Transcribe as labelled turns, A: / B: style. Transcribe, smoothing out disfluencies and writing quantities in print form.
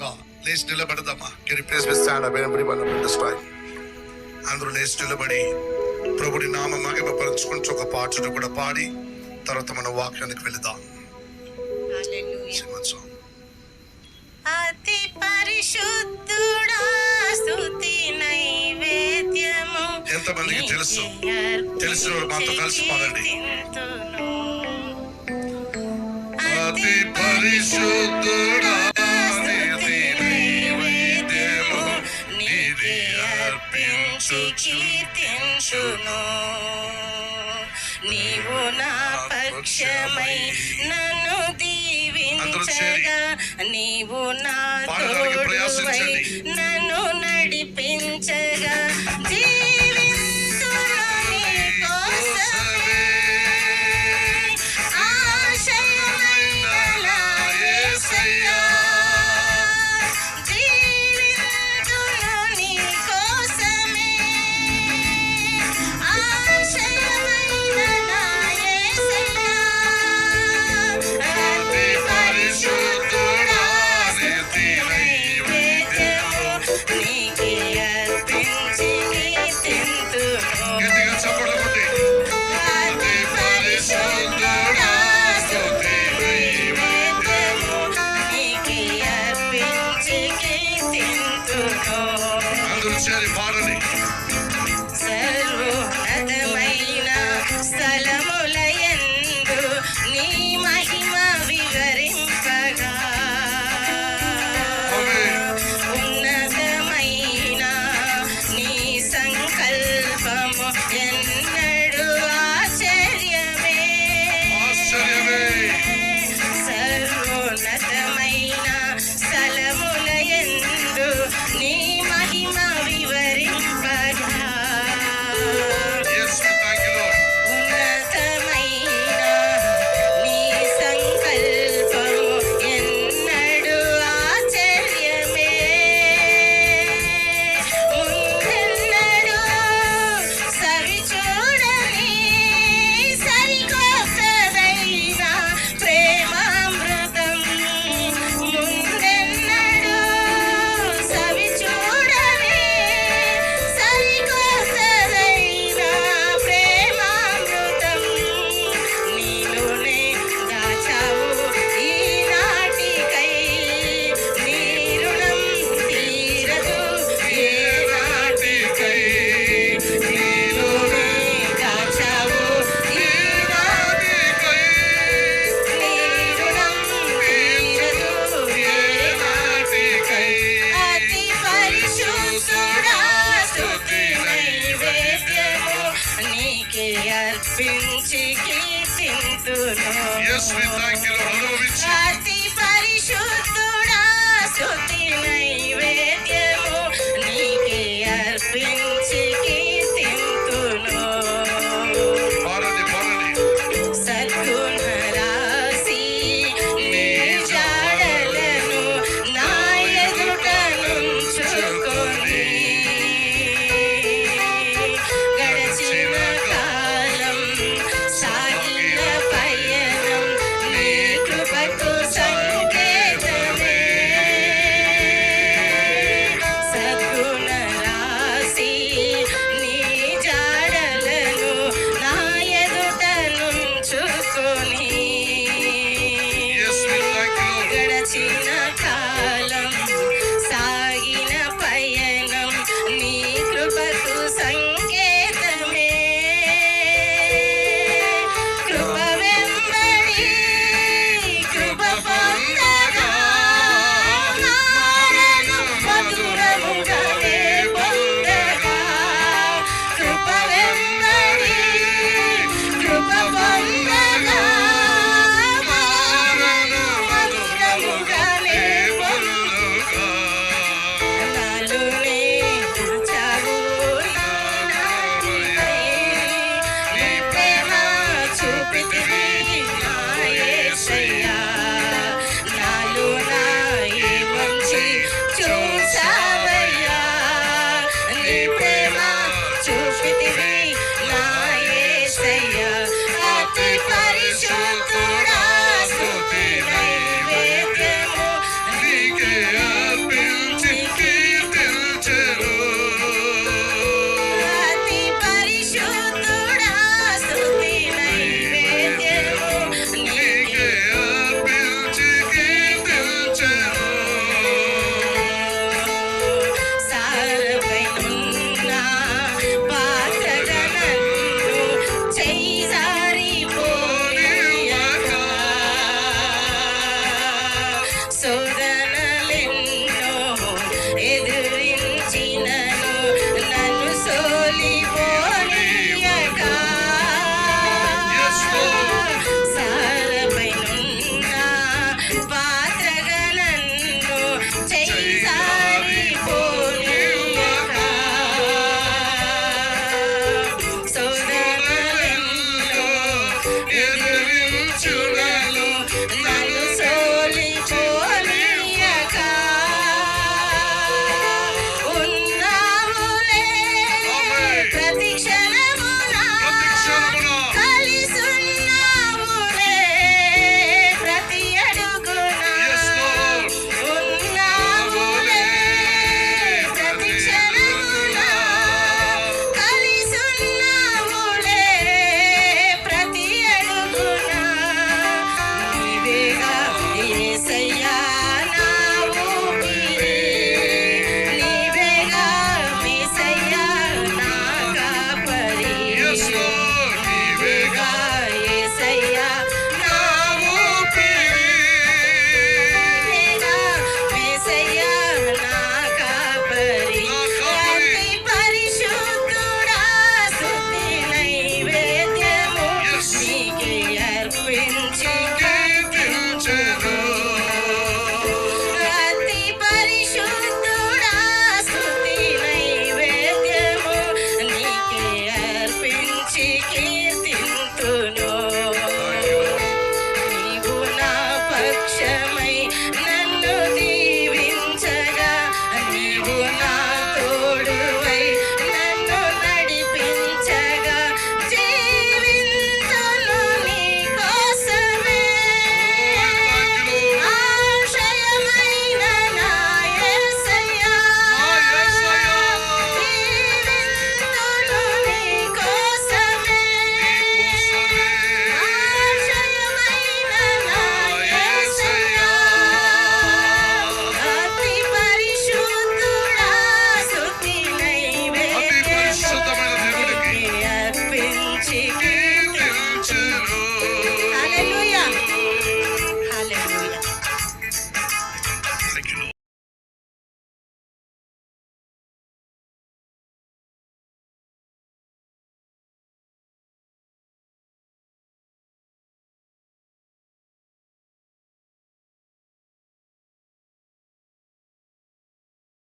A: సంతోషంగా లేచి నిలబడదామా? Can please with stand up everyone this time. అందరూ లేచి నిలబడి ప్రభుని నామ మహిమపరచుకుంటూ ఒక పాటను కూడా పాడి తర్వాత మన వాక్యానికి వెళదాం.
B: అతి పరిశుద్ధుడా స్తుతి నైవేద్యము.
A: ఎంతమందికి తెలుసు? తెలిసిన వారు మాతో కలిసి పాడండి. అతి పరిశుద్ధుడా స్తుతి నైవేద్యము నీవే అర్పించు
B: కీర్తించును. నీవు నా పక్షమై నన్ను దీవించగా, నీవు నా తోడువై నన్ను నడిపించగా, జీవించును నీ కోసమే ఆశయమైన నా యేసయ్యా. జీవించును నీ కోసమే ఆశయమైన నా యేసయ్యా. అతి పరిశుద్ధుడా స్తుతి నైవేద్యము నీకే అర్పించి కీర్తింతును.
A: గట్టిగా చప్పట్లు కొట్టి.
B: అతి పరిశుద్ధుడా స్తుతి నైవేద్యము నీకే అర్పించి కీర్తింతును.
A: అందరూ చేరి పాడండి.
B: సర్వోన్నతమైన స్థలములయందు నీ మహిమ వివరింపగా, ఉన్నతమైన నీ సంకల్పము ఎన్నడూ ఆశ్చర్యమే. సర్వోన్నతమైన స్థలములయందు నీ మహిమ వివరింపగా,
A: Yes, we thank you, Lord.
B: ఉన్నతమైన నీ సంకల్పము ఎన్నడూ ఆశ్చర్యమే. ముందెన్నడూ సరిచూడని సరికొత్తదైన ప్రేమామృతం, ముందెన్నడూ సరిచూడని సరికొత్తదైన ప్రేమామృతం నీలోనే దాచావు ఈనాటికై. నీ రుణం తీరదు ఏనాటికై. నీలోనే దాచావు ఈనాటికై. నీ రుణం తీరదు ఏనాటికై. అతి పరిశుద్ధుడా స్తుతి నైవేద్యము నీకే అర్పించి కీర్తింతును.
A: Yes, we thank you, Lord. అనుభవించి
B: అతి